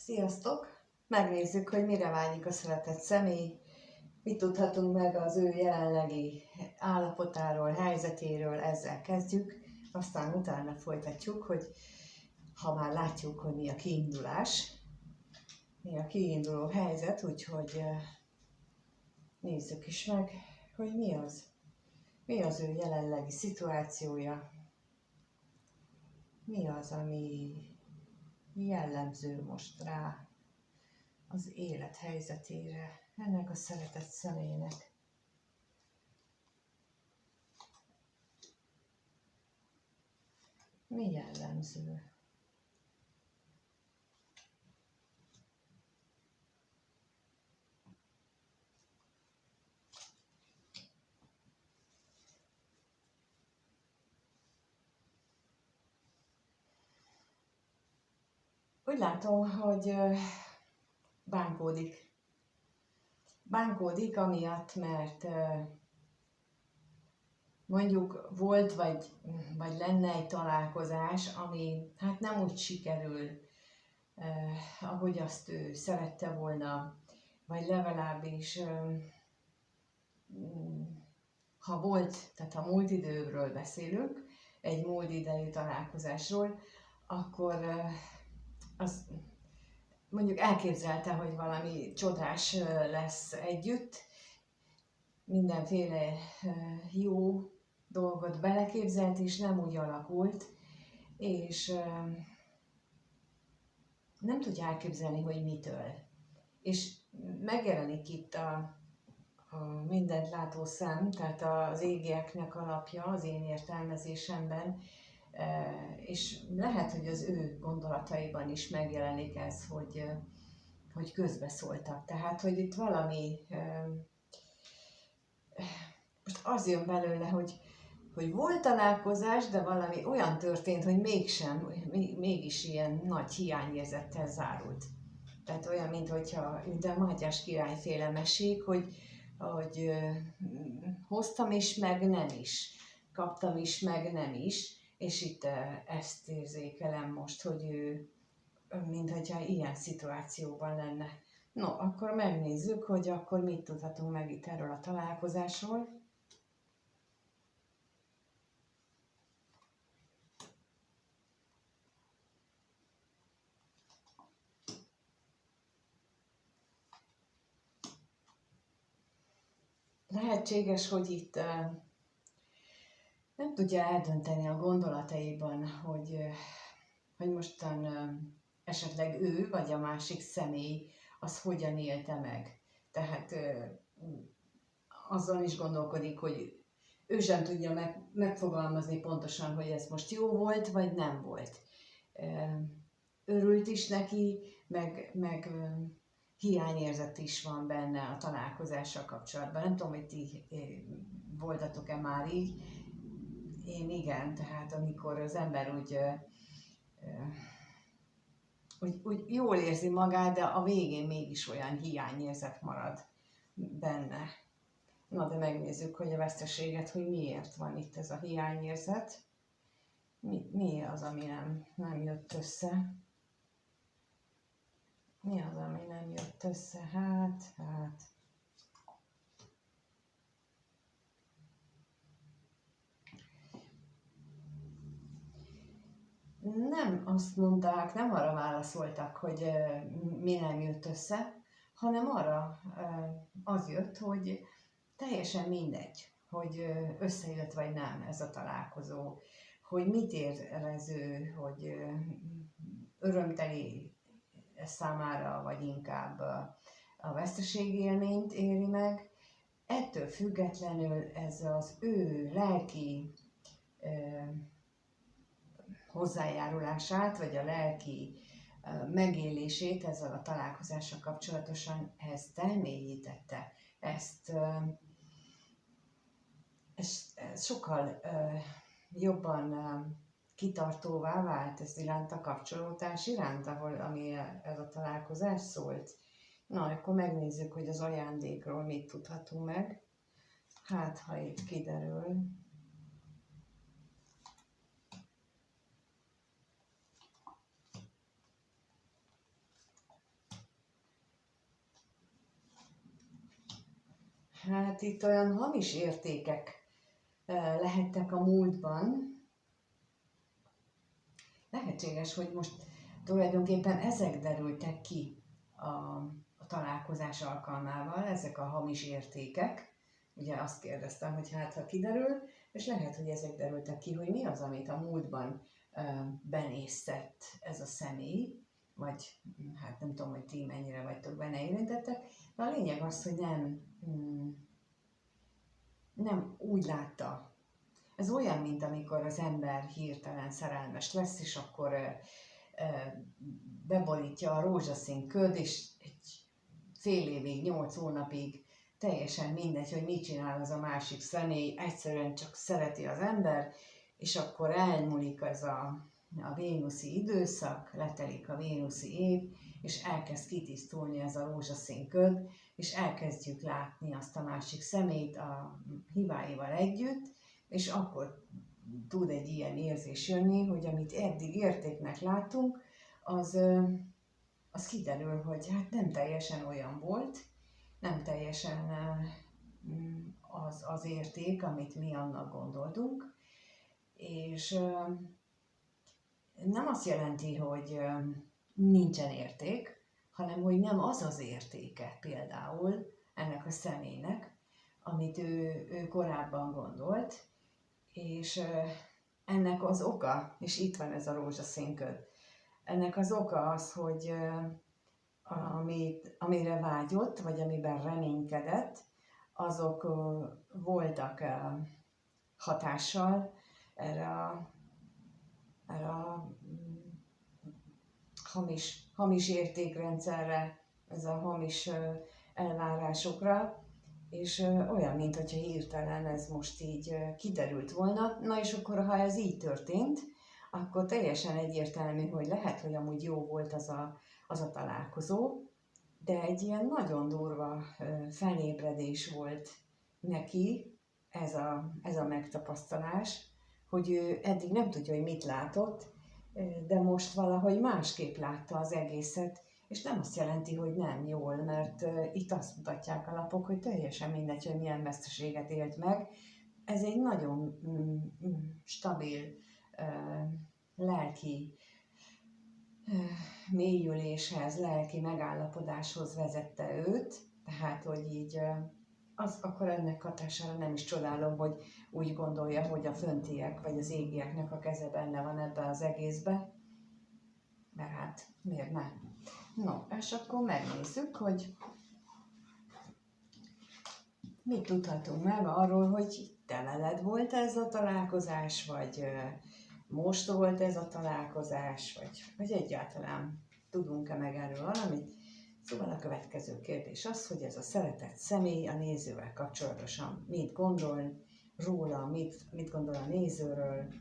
Sziasztok! Megnézzük, hogy mire vágyik a szeretett személy, mit tudhatunk meg az ő jelenlegi állapotáról, helyzetéről, ezzel kezdjük, aztán utána folytatjuk, hogy ha már látjuk, hogy mi a kiindulás, mi a kiinduló helyzet, úgyhogy nézzük is meg, hogy mi az ő jelenlegi szituációja, mi az, ami jellemző most rá, az élethelyzetére, ennek a szeretett személynek. Mi jellemző? Úgy látom, hogy bánkódik. Bánkódik amiatt, mert mondjuk volt, vagy lenne egy találkozás, ami hát nem úgy sikerül, ahogy azt ő szerette volna, vagy legalábbis ha volt, tehát ha múlt időről beszélünk, egy múlt idejű találkozásról, akkor az mondjuk elképzelte, hogy valami csodás lesz együtt, mindenféle jó dolgot beleképzelt, és nem úgy alakult, és nem tudja elképzelni, hogy mitől. És megjelenik itt a mindent látó szem, tehát az égieknek alapja az én értelmezésemben, és lehet, hogy az ő gondolataiban is megjelenik ez, hogy közbeszóltak. Tehát, hogy itt valami, most az jön belőle, hogy volt találkozás, de valami olyan történt, hogy mégsem, mégis ilyen nagy hiányérzettel zárult. Tehát olyan, mintha a Mátyás királyféle mesék, hogy hoztam is, meg nem is. Kaptam is, meg nem is. És itt ezt érzékelem most, hogy ő, mintha ilyen szituációban lenne. No, akkor megnézzük, hogy akkor mit tudhatunk meg itt erről a találkozásról. Lehetséges, hogy itt nem tudja eldönteni a gondolataiban, hogy mostan esetleg ő vagy a másik személy az hogyan élte meg. Tehát azon is gondolkodik, hogy ő sem tudja megfogalmazni pontosan, hogy ez most jó volt, vagy nem volt. Örült is neki, meg hiányérzet is van benne a találkozással kapcsolatban. Nem tudom, hogy ti voltatok-e már így. Én igen, tehát amikor az ember úgy jól érzi magát, de a végén mégis olyan hiányérzet marad benne. Na, de megnézzük, hogy a veszteséget, hogy miért van itt ez a hiányérzet. Mi az, ami nem jött össze? Mi az, ami nem jött össze? Hát. Nem azt mondták, nem arra válaszoltak, hogy mi nem jött össze, hanem arra az jött, hogy teljesen mindegy, hogy összejött vagy nem ez a találkozó, hogy mit érez ő, hogy örömteli számára, vagy inkább a veszteségélményt éri meg. Ettől függetlenül ez az ő lelki hozzájárulását, vagy a lelki megélését ezzel a találkozással kapcsolatosan ezt elmélyítette. Ez sokkal jobban kitartóvá vált ez iránt, a kapcsolódás iránt, ami ez a találkozás szólt. Na, akkor megnézzük, hogy az ajándékról mit tudhatunk meg. Hát, ha itt kiderül. Hát itt olyan hamis értékek lehettek a múltban. Lehetséges, hogy most tulajdonképpen ezek derültek ki a találkozás alkalmával, ezek a hamis értékek. Ugye azt kérdeztem, hogy hát ha kiderül, és lehet, hogy ezek derültek ki, hogy mi az, amit a múltban benézett ez a személy, vagy hát nem tudom, hogy ti mennyire vagytok benne érintettek, de a lényeg az, hogy nem úgy látta. Ez olyan, mint amikor az ember hirtelen szerelmes lesz, és akkor beborítja a rózsaszín köd, és egy fél évig, 8 hónapig teljesen mindegy, hogy mit csinál az a másik személy, egyszerűen csak szereti az ember, és akkor elmúlik ez a vénuszi időszak, letelik a vénuszi év, és elkezd kitisztulni ez a rózsaszín köd, és elkezdjük látni azt a másik személyt a hibáival együtt, és akkor tud egy ilyen érzés jönni, hogy amit eddig értéknek látunk, az kiderül, hogy hát nem teljesen olyan volt, nem teljesen az érték, amit mi annak gondoltunk, és nem azt jelenti, hogy nincsen érték, hanem hogy nem az az értéke például ennek a személynek, amit ő korábban gondolt, és ennek az oka, és itt van ez a rózsaszín köd, ennek az oka az, hogy amire vágyott, vagy amiben reménykedett, azok voltak hatással erre a hamis értékrendszerre, ez a hamis elvárásokra, és olyan, mintha hirtelen ez most így kiderült volna. Na és akkor, ha ez így történt, akkor teljesen egyértelmű, hogy lehet, hogy amúgy jó volt az a találkozó, de egy ilyen nagyon durva felébredés volt neki ez a megtapasztalás, hogy ő eddig nem tudja, hogy mit látott, de most valahogy másképp látta az egészet, és nem azt jelenti, hogy nem jól, mert itt azt mutatják a lapok, hogy teljesen mindegy, hogy milyen veszteséget élt meg. Ez egy nagyon stabil lelki mélyüléshez, lelki megállapodáshoz vezette őt, tehát, hogy így akkor ennek hatására nem is csodálom, hogy úgy gondolja, hogy a föntiek vagy az égieknek a keze benne van ebbe az egészbe, mert hát miért ne? No, és akkor megnézzük, hogy mit tudhatunk meg arról, hogy te veled volt ez a találkozás, vagy most volt ez a találkozás, vagy egyáltalán tudunk-e meg erről valamit? Szóval a következő kérdés az, hogy ez a szeretett személy a nézővel kapcsolatosan mit gondol róla, mit gondol a nézőről,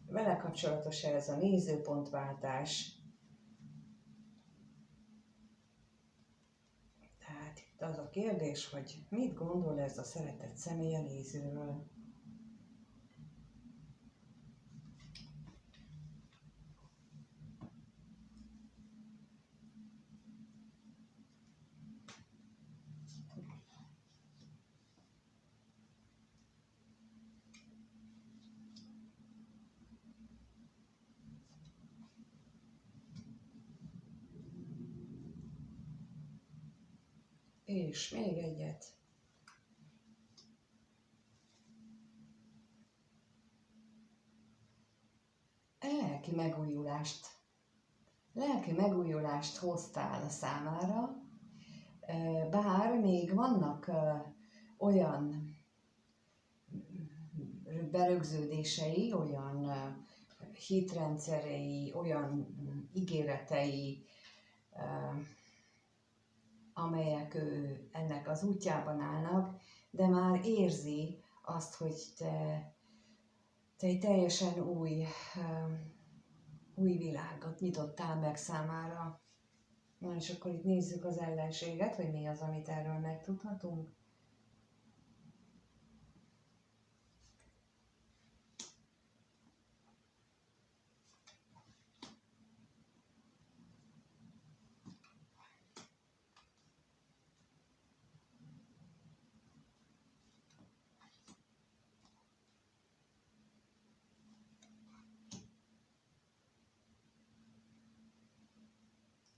vele kapcsolatos ez a nézőpontváltás. Tehát itt az a kérdés, hogy mit gondol ez a szeretett személy a nézőről. És még egyet. Lelki megújulást hoztál a számára, bár még vannak olyan berögződései, olyan hitrendszerei, olyan ígéretei, amelyek ennek az útjában állnak, de már érzi azt, hogy te egy teljesen új világot nyitottál meg számára. Na és akkor itt nézzük az ellenséget, hogy mi az, amit erről megtudhatunk.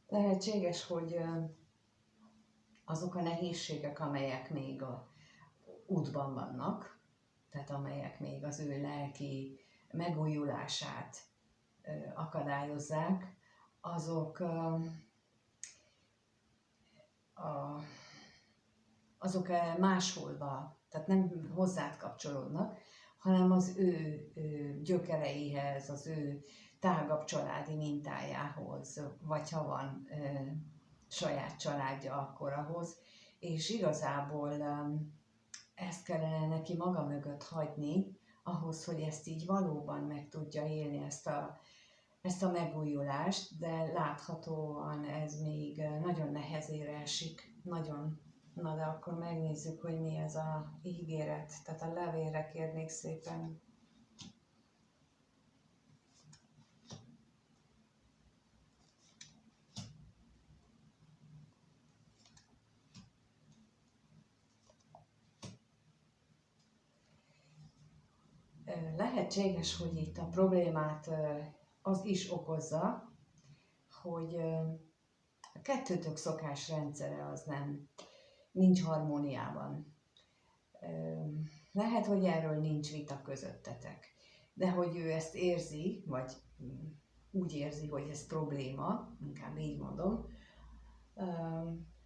Lehetséges, hogy azok a nehézségek, amelyek még a útban vannak, tehát amelyek még az ő lelki megújulását akadályozzák, azok azok máshol, tehát nem hozzád kapcsolódnak, hanem az ő gyökereihez, az ő tágabb családi mintájához, vagy ha van saját családja, akkor ahhoz. És igazából ezt kellene neki maga mögött hagyni, ahhoz, hogy ezt így valóban meg tudja élni, ezt a megújulást, de láthatóan ez még nagyon nehezére esik, nagyon. Na de akkor megnézzük, hogy mi ez a ígéret, tehát a levélre kérnék szépen. Lehetséges, hogy itt a problémát az is okozza, hogy a kettőtök szokásrendszere az nincs harmóniában. Lehet, hogy erről nincs vita közöttetek, de hogy ő ezt érzi, vagy úgy érzi, hogy ez probléma, inkább így mondom,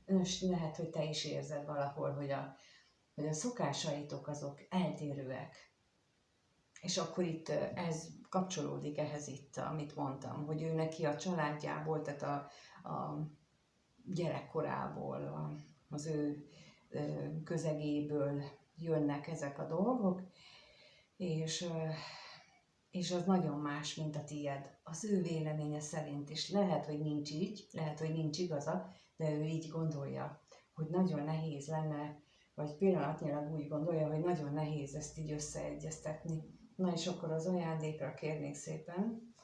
és lehet, hogy te is érzed valahol, hogy a szokásaitok azok eltérőek. És akkor itt ez kapcsolódik ehhez itt, amit mondtam, hogy ő neki a családjából, tehát a gyerekkorából, az ő közegéből jönnek ezek a dolgok, és az nagyon más, mint a tied. Az ő véleménye szerint is lehet, hogy nincs így, lehet, hogy nincs igaza, de ő így gondolja, hogy nagyon nehéz lenne, vagy pillanatnyilag úgy gondolja, hogy nagyon nehéz ezt így összeegyeztetni. Na és akkor az ajándékra kérnék szépen.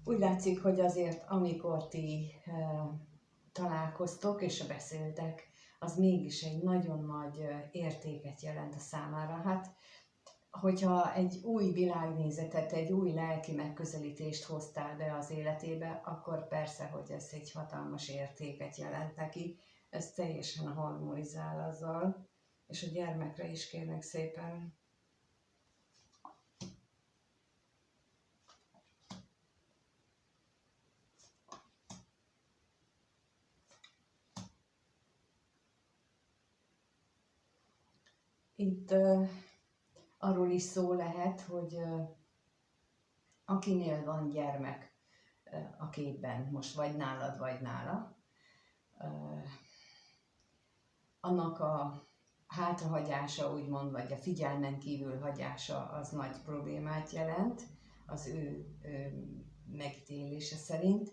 Úgy látszik, hogy azért, amikor ti találkoztok és beszéltek, az mégis egy nagyon nagy értéket jelent a számára. Hát, hogyha egy új világnézetet, egy új lelki megközelítést hoztál be az életébe, akkor persze, hogy ez egy hatalmas értéket jelent neki. Ez teljesen harmonizál azzal, és a gyermekre is kérnek szépen. Itt arról is szó lehet, hogy akinél van gyermek a képben, most vagy nálad, vagy nála, annak a hátrahagyása, úgymond, vagy a figyelmen kívül hagyása az nagy problémát jelent az ő megítélése szerint.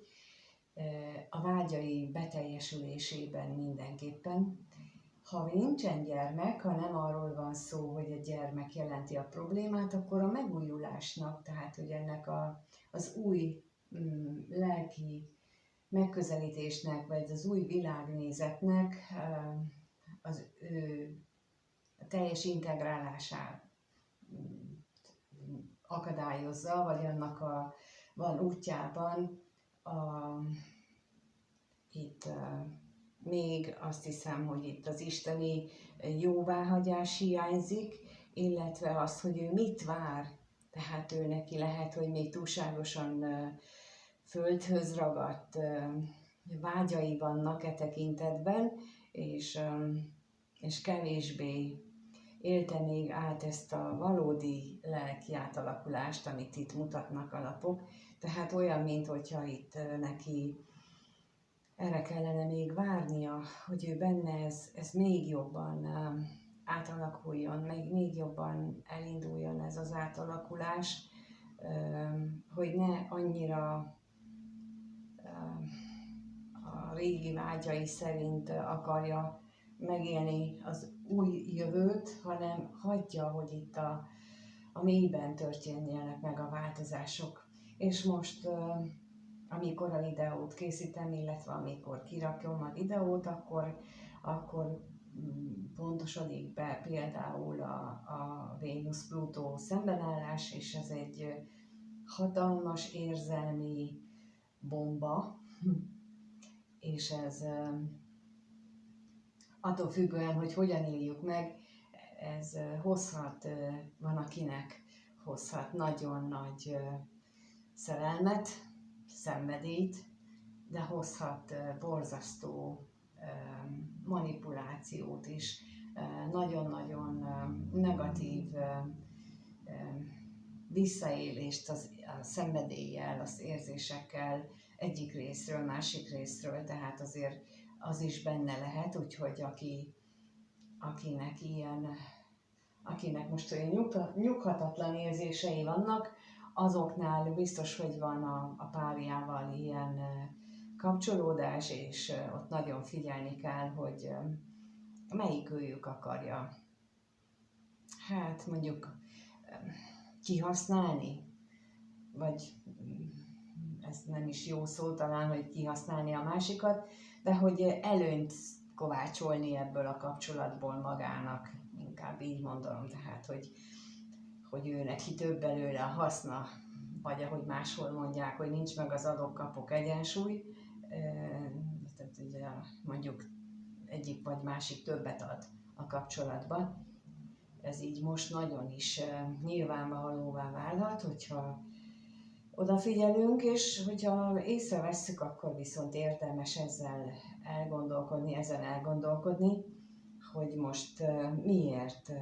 A vágyai beteljesülésében mindenképpen. Ha nincsen gyermek, ha nem arról van szó, hogy a gyermek jelenti a problémát, akkor a megújulásnak, tehát hogy ennek az új lelki megközelítésnek, vagy az új világnézetnek az ő teljes integrálását akadályozza, vagy annak van útjában itt még azt hiszem, hogy itt az isteni jóváhagyás hiányzik, illetve az, hogy ő mit vár. Tehát ő neki lehet, hogy még túlságosan földhöz ragadt vágyai vannak e tekintetben, és kevésbé élte még át ezt a valódi lelki átalakulást, amit itt mutatnak a lapok. Tehát olyan, mintha itt neki erre kellene még várnia, hogy ő benne ez még jobban átalakuljon, még jobban elinduljon ez az átalakulás, hogy ne annyira a régi vágyai szerint akarja megélni az új jövőt, hanem hagyja, hogy itt a mélyben történjenek meg a változások. És most amikor a videót készítem, illetve amikor kirakom a videót, akkor pontosodik be például a Vénusz-Plutó szembenállás, és ez egy hatalmas érzelmi bomba, és ez attól függően, hogy hogyan éljük meg, ez hozhat, van akinek hozhat nagyon nagy szerelmet, szenvedélyt, de hozhat borzasztó manipulációt is, nagyon-nagyon negatív visszaélést a szenvedéllyel, az érzésekkel egyik részről, másik részről, tehát azért az is benne lehet, úgyhogy akinek most olyan nyughatatlan érzései vannak, azoknál biztos, hogy van a párjával ilyen kapcsolódás, és ott nagyon figyelni kell, hogy melyik őjük akarja, hát mondjuk kihasználni, vagy ez nem is jó szó talán, hogy kihasználni a másikat, de hogy előnyt kovácsolni ebből a kapcsolatból magának, inkább így mondom, tehát hogy ő neki több belőle a haszna, vagy ahogy máshol mondják, hogy nincs meg az adok-kapok egyensúly, tehát ugye mondjuk egyik vagy másik többet ad a kapcsolatban. Ez így most nagyon is nyilvánvalóvá válhat, hogyha odafigyelünk, és hogyha észrevesszük, akkor viszont érdemes ezen elgondolkodni, hogy most miért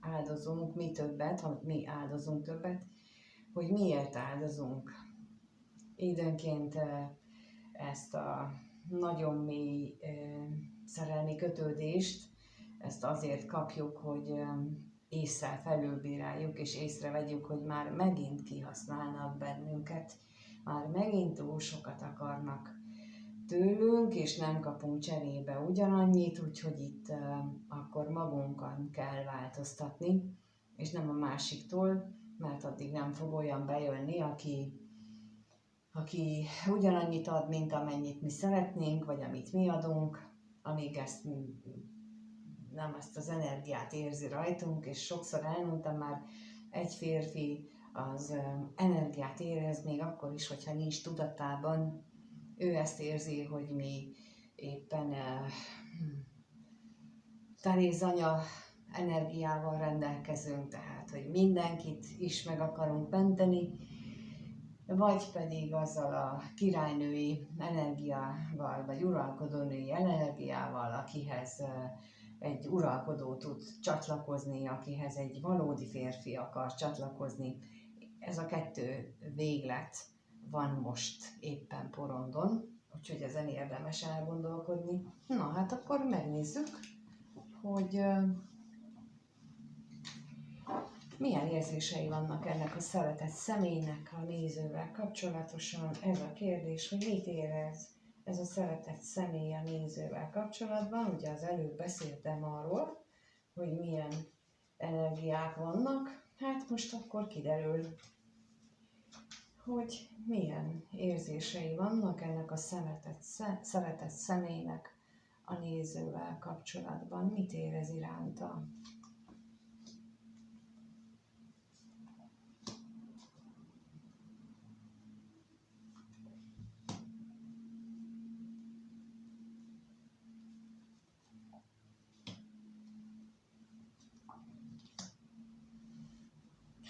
áldozunk mi többet, ha mi áldozunk többet, hogy miért áldozunk időnként ezt a nagyon mély szerelmi kötődést, ezt azért kapjuk, hogy ésszel felülbíráljuk, és észrevegyük, hogy már megint kihasználnak bennünket, már megint túl sokat akarnak tőlünk, és nem kapunk cserébe ugyanannyit, úgyhogy itt akkor magunkon kell változtatni, és nem a másiktól, mert addig nem fog olyan bejönni, aki ugyanannyit ad, mint amennyit mi szeretnénk, vagy amit mi adunk, amíg nem ezt az energiát érzi rajtunk, és sokszor elmondtam már, egy férfi az energiát érez még akkor is, hogyha nincs tudatában. Ő ezt érzi, hogy mi éppen Terézanya energiával rendelkezünk, tehát hogy mindenkit is meg akarunk menteni, vagy pedig azzal a királynői energiával, vagy uralkodónői energiával, akihez egy uralkodó tud csatlakozni, akihez egy valódi férfi akar csatlakozni. Ez a kettő véglet van most éppen porondon, úgyhogy ezen érdemes elgondolkodni. Na hát akkor megnézzük, hogy milyen érzései vannak ennek a szeretett személynek a nézővel kapcsolatosan. Ez a kérdés, hogy mit érez ez a szeretett személy a nézővel kapcsolatban. Ugye az előbb beszéltem arról, hogy milyen energiák vannak. Hát most akkor kiderül, hogy milyen érzései vannak ennek a szeretett személynek a nézővel kapcsolatban. Mit érez iránta?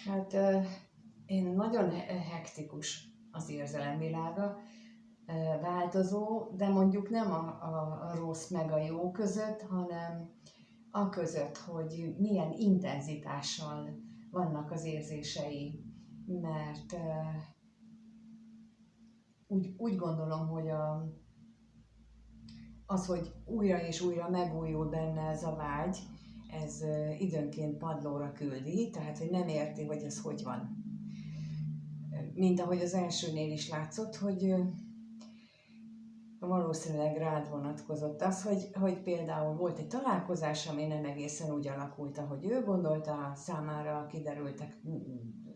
Hát én nagyon hektikus az érzelemvilága, változó, de mondjuk nem a rossz meg a jó között, hanem a között, hogy milyen intenzitással vannak az érzései, mert úgy gondolom, hogy az, hogy újra és újra megújul benne ez a vágy, ez időnként padlóra küldi, tehát hogy nem érti, hogy ez hogy van. Mint ahogy az elsőnél is látszott, hogy valószínűleg rád vonatkozott az, hogy például volt egy találkozás, ami nem egészen úgy alakult, ahogy ő gondolta, számára kiderültek,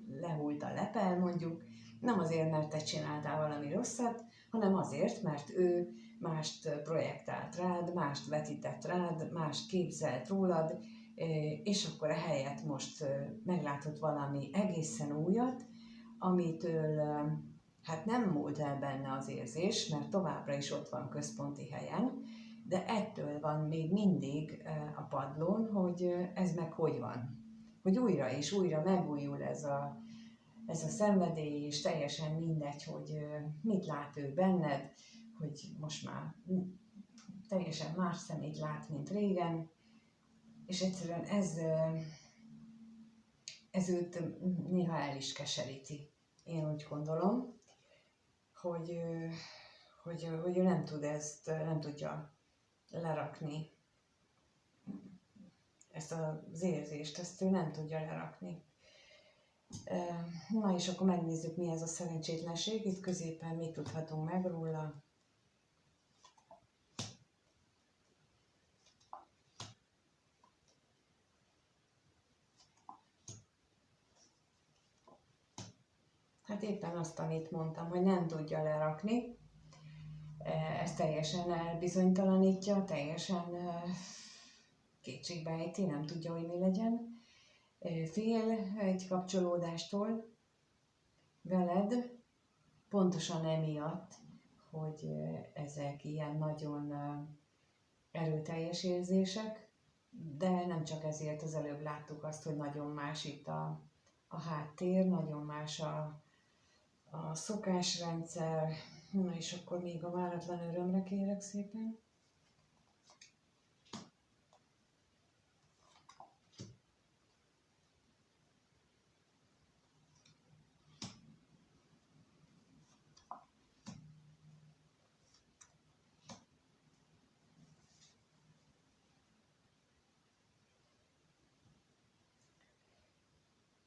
lehult a lepel mondjuk, nem azért, mert te csináltál valami rosszat, hanem azért, mert ő mást projektált rád, mást vetített rád, mást képzelt rólad, és akkor ehelyett most meglátod valami egészen újat, amitől hát nem múlt el benne az érzés, mert továbbra is ott van központi helyen, de ettől van még mindig a padlón, hogy ez meg hogy van. Hogy újra és újra megújul ez a szenvedély, és teljesen mindegy, hogy mit lát ő benned, hogy most már teljesen más szemét lát, mint régen, és egyszerűen ez őt néha el is keseríti. Én úgy gondolom, hogy ő nem tud nem tudja lerakni ezt az érzést, ezt ő nem tudja lerakni. Na és akkor megnézzük, mi ez a szerencsétlenség. Itt középen mit tudhatunk meg róla. Hát éppen azt, amit mondtam, hogy nem tudja lerakni. Ez teljesen elbizonytalanítja, teljesen kétségbeejti, nem tudja, hogy mi legyen. Fél egy kapcsolódástól veled, pontosan emiatt, hogy ezek ilyen nagyon erőteljes érzések, de nem csak ezért, az előbb láttuk azt, hogy nagyon más itt a háttér, nagyon más a szokásrendszer. Na és akkor még a váratlan örömre kérek szépen.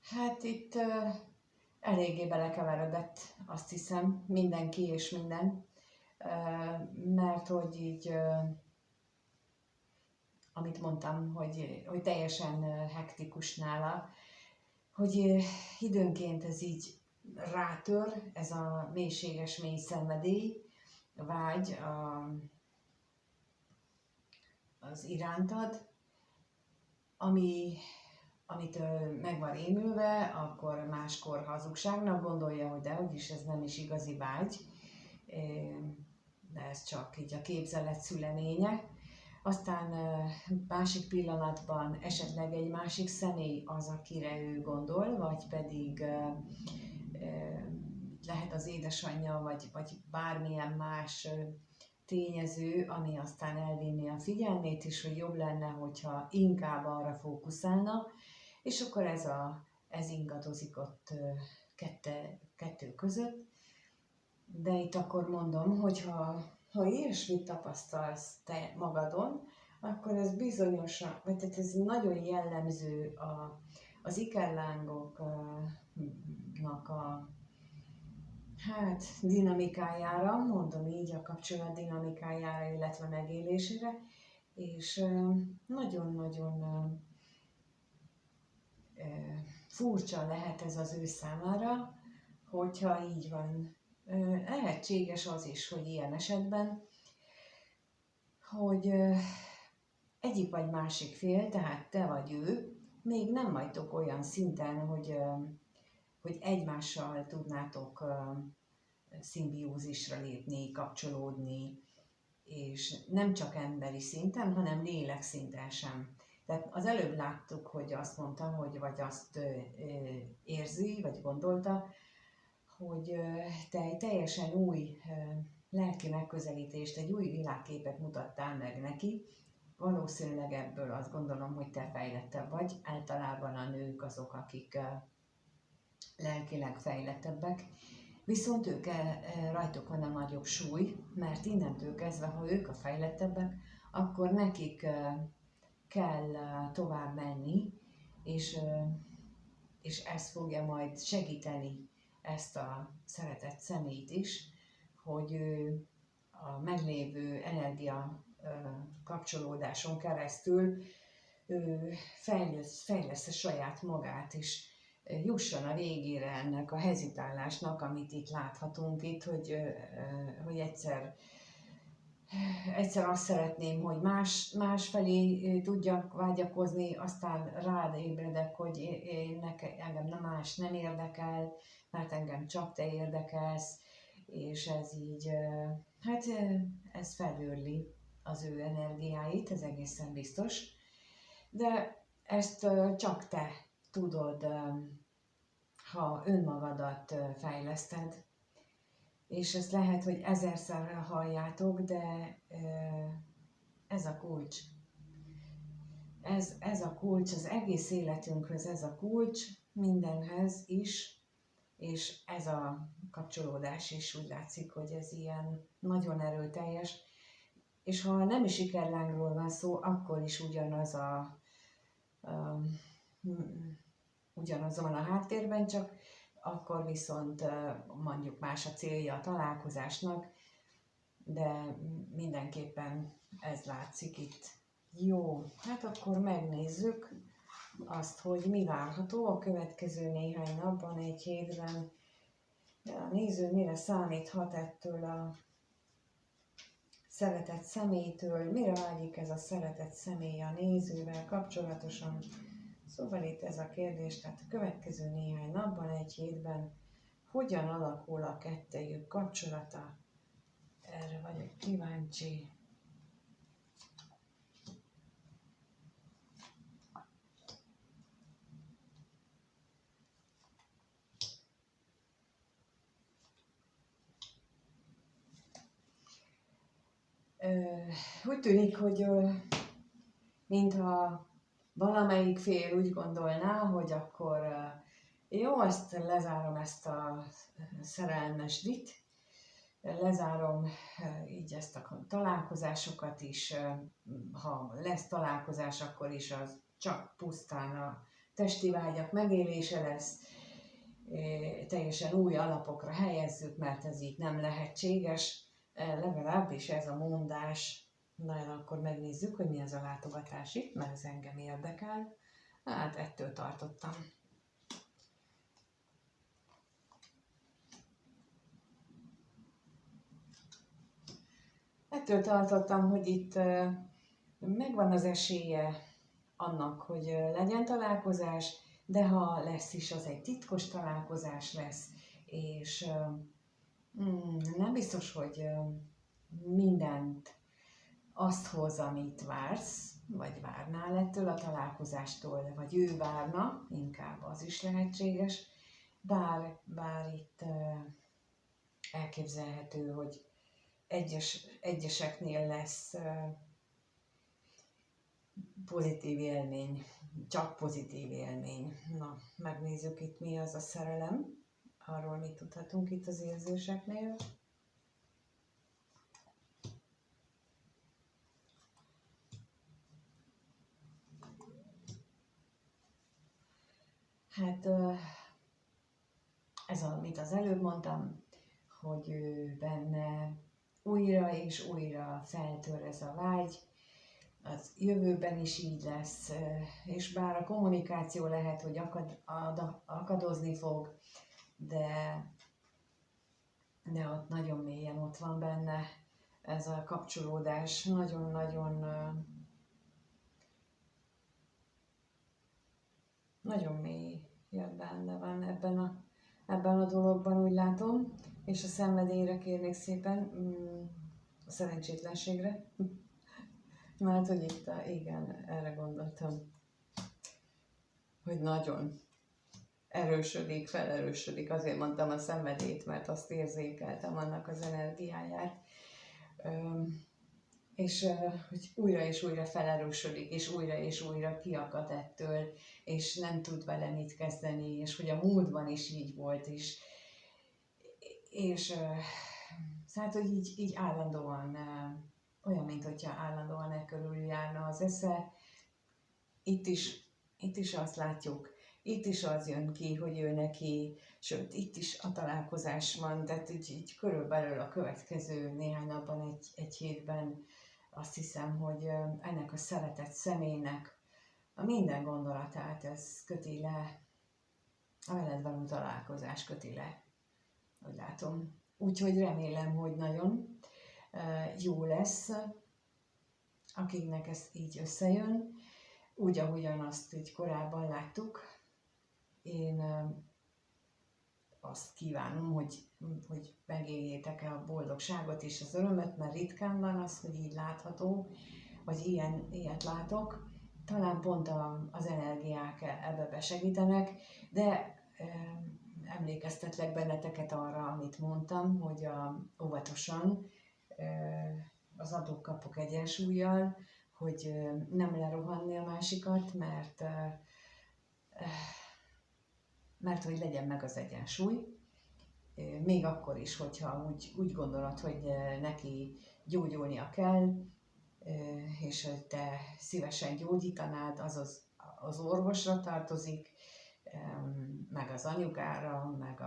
Hát itt eléggé belekeveredett, azt hiszem, mindenki és minden, mert hogy így, amit mondtam, hogy teljesen hektikus nála, hogy időnként ez így rátör, ez a mélységes mély szenvedély, vágy az irántad, amitől meg van rémülve, akkor máskor hazugságnak gondolja, hogy dehogy is, ez nem is igazi vágy, de ez csak így a képzelet szüleménye. Aztán másik pillanatban esetleg egy másik személy az, akire ő gondol, vagy pedig lehet az édesanyja, vagy bármilyen más tényező, ami aztán elvinni a figyelmét, és hogy jobb lenne, hogyha inkább arra fókuszálna, és akkor ez ingadozik ott kettő között. De itt akkor mondom, hogy ha ilyesmit tapasztalsz te magadon, akkor ez bizonyosan, vagy tehát ez nagyon jellemző az ikerlángoknak a dinamikájára, mondom így, a kapcsolat dinamikájára, illetve megélésére, és nagyon-nagyon furcsa lehet ez az ő számára, hogyha így van. Lehetséges az is, hogy ilyen esetben, hogy egyik vagy másik fél, tehát te vagy ő, még nem vagytok olyan szinten, hogy egymással tudnátok szimbiózisra lépni, kapcsolódni, és nem csak emberi szinten, hanem lélek szinten sem. Tehát az előbb láttuk, hogy azt mondta, hogy vagy azt érzi, vagy gondolta, hogy te egy teljesen új lelki megközelítést, egy új világképet mutattál meg neki. Valószínűleg ebből azt gondolom, hogy te fejlettebb vagy. Általában a nők azok, akik lelkileg fejlettebbek. Viszont rajtuk van a nagyobb súly, mert innentől kezdve, ha ők a fejlettebbek, akkor nekik kell tovább menni, és ez fogja majd segíteni ezt a szeretett személyt is, hogy ő a meglévő energia kapcsolódáson keresztül fejlesz saját magát, és jusson a végére ennek a hezitálásnak, amit itt láthatunk itt, hogy egyszer egyszer azt szeretném, hogy más felé tudjak vágyakozni, aztán rád ébredek, hogy engem más nem érdekel, mert engem csak te érdekelsz, és ez így, hát ez felőrli az ő energiáit, ez egészen biztos. De ezt csak te tudod, ha önmagadat fejleszted, és ezt lehet, hogy ezerszer halljátok, de ez a kulcs. Ez a kulcs az egész életünkhöz, ez a kulcs mindenhez is, és ez a kapcsolódás is úgy látszik, hogy ez ilyen nagyon erőteljes, és ha nem is sikerlángról van szó, akkor is ugyanazon a háttérben, csak akkor viszont mondjuk más a célja a találkozásnak, de mindenképpen ez látszik itt. Jó, hát akkor megnézzük azt, hogy mi várható a következő néhány napban, egy hétben. A néző mire számíthat ettől a szeretett személytől, mire vágyik ez a szeretett személy a nézővel kapcsolatosan. Szóval itt ez a kérdés, tehát a következő néhány napban, egy hétben hogyan alakul a kettejük kapcsolata? Erre vagyok kíváncsi. Úgy tűnik, hogy mintha valamelyik fél úgy gondolná, hogy akkor jó, azt lezárom ezt a szerelmes dit, lezárom így ezt a találkozásokat is, ha lesz találkozás, akkor is az csak pusztán a testi vágyak megélése lesz, teljesen új alapokra helyezzük, mert ez így nem lehetséges, legalábbis ez a mondás. Na, akkor megnézzük, hogy mi ez a látogatás itt, mert ez engem érdekel. Hát ettől tartottam. Ettől tartottam, hogy itt megvan az esélye annak, hogy legyen találkozás, de ha lesz is, az egy titkos találkozás lesz, és nem biztos, hogy mindent azt hoz, amit vársz, vagy várnál ettől a találkozástól, vagy ő várna, inkább az is lehetséges, bár itt elképzelhető, hogy egyeseknél lesz pozitív élmény, csak pozitív élmény. Na, megnézzük itt mi az a szerelem, arról mit tudhatunk itt az érzéseknél. Hát ez, amit az előbb mondtam, hogy ő benne újra és újra feltör ez a vágy, az jövőben is így lesz, és bár a kommunikáció lehet, hogy akadozni fog, de ott nagyon mélyen ott van benne ez a kapcsolódás, nagyon mélyen benne van ebben a dologban, úgy látom, és a szenvedélyre kérnék szépen, a szerencsétlenségre, mert hogy itt, igen, erre gondoltam, hogy nagyon felerősödik, azért mondtam a szenvedélyt, mert azt érzékeltem annak az energiáját, és hogy újra és újra felerősödik, és újra kiakad ettől, és nem tud vele mit kezdeni, és hogy a múltban is így volt, és hát, hogy így állandóan, olyan, mint hogyha állandóan körüljárna az esze. Itt is azt látjuk, itt is az jön ki, hogy ő neki, sőt, itt is a találkozás van, tehát így körülbelül a következő néhány napban, egy hétben azt hiszem, hogy ennek a szeretett személynek a minden gondolatát ez köti le, a veled való találkozás köti le, úgy látom. Úgyhogy remélem, hogy nagyon. jó lesz, akiknek ez így összejön, úgy, ahogyan azt így korábban láttuk. Én azt kívánom, hogy megéljétek-e a boldogságot és az örömöt, mert ritkán van az, hogy így látható, vagy ilyet látok. Talán pont az energiák ebbe besegítenek, de emlékeztetlek benneteket arra, amit mondtam, hogy óvatosan az adok-kapok egyensúlyjal, hogy nem lerohanni a másikat, mert hogy legyen meg az egyensúly. Még akkor is, hogyha úgy gondolod, hogy neki gyógyulnia kell, és hogy te szívesen gyógyítanád, az orvosra tartozik, meg az anyukára, meg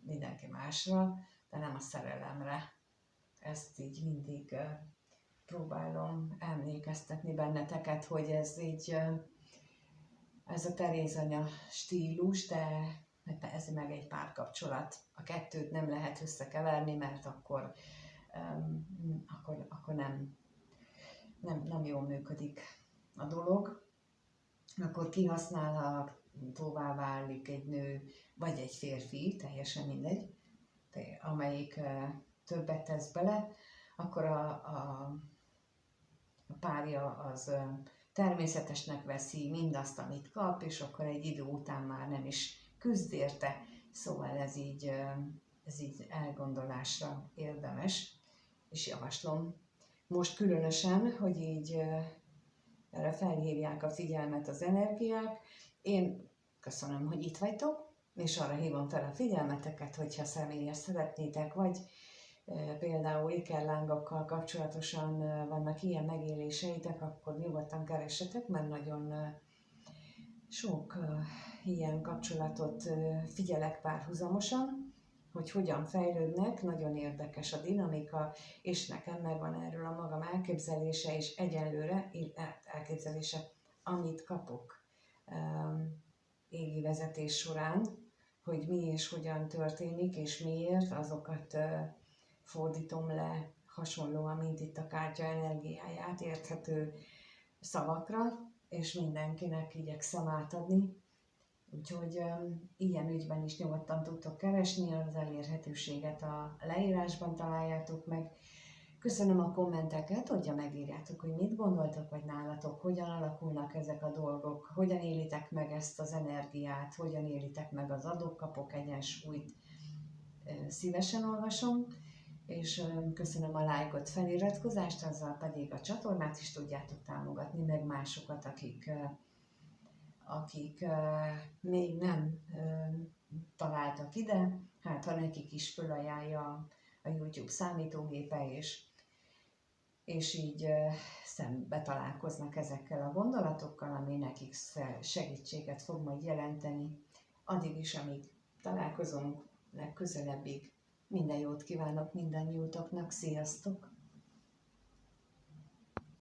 mindenki másra, de nem a szerelemre. Ezt így mindig próbálom emlékeztetni benneteket, hogy ez a Terézanya stílus, de ez meg egy párkapcsolat. A kettőt nem lehet összekeverni, mert akkor nem jól működik a dolog. Akkor kihasználhatóvá válik egy nő, vagy egy férfi, teljesen mindegy, amelyik többet tesz bele, akkor a párja az természetesnek veszi mindazt, amit kap, és akkor egy idő után már nem is küzd érte. Szóval ez így elgondolásra érdemes, és javaslom. Most különösen, hogy így erre felhívják a figyelmet az energiák. Én köszönöm, hogy itt vagytok, és arra hívom fel a figyelmeteket, hogyha személyes szeretnétek, vagy például ikerlángokkal kapcsolatosan vannak ilyen megéléseitek, akkor nyugodtan keressetek, mert nagyon sok ilyen kapcsolatot figyelek párhuzamosan, hogy hogyan fejlődnek, nagyon érdekes a dinamika, és nekem megvan erről a magam elképzelése, és egyenlőre elképzelése, amit kapok égi vezetés során, hogy mi és hogyan történik, és miért, azokat fordítom le hasonlóan, mint itt a kártya energiáját érthető szavakra, és mindenkinek igyekszem átadni. Úgyhogy ilyen ügyben is nyugodtan tudtok keresni, az elérhetőséget a leírásban találjátok meg. Köszönöm a kommenteket, hogyha megírjátok, hogy mit gondoltok, vagy nálatok, hogyan alakulnak ezek a dolgok, hogyan élitek meg ezt az energiát, hogyan élitek meg az adok-kapok egyensúlyt. Szívesen olvasom, és köszönöm a lájkot, feliratkozást, azzal pedig a csatornát is tudjátok támogatni, meg másokat, akik még nem találtak ide, hát ha nekik is fölajánlja a YouTube számítógépe, és így szembe találkoznak ezekkel a gondolatokkal, ami nekik segítséget fog majd jelenteni. Addig is, amíg találkozunk legközelebbig, minden jót kívánok mindannyiótoknak, sziasztok!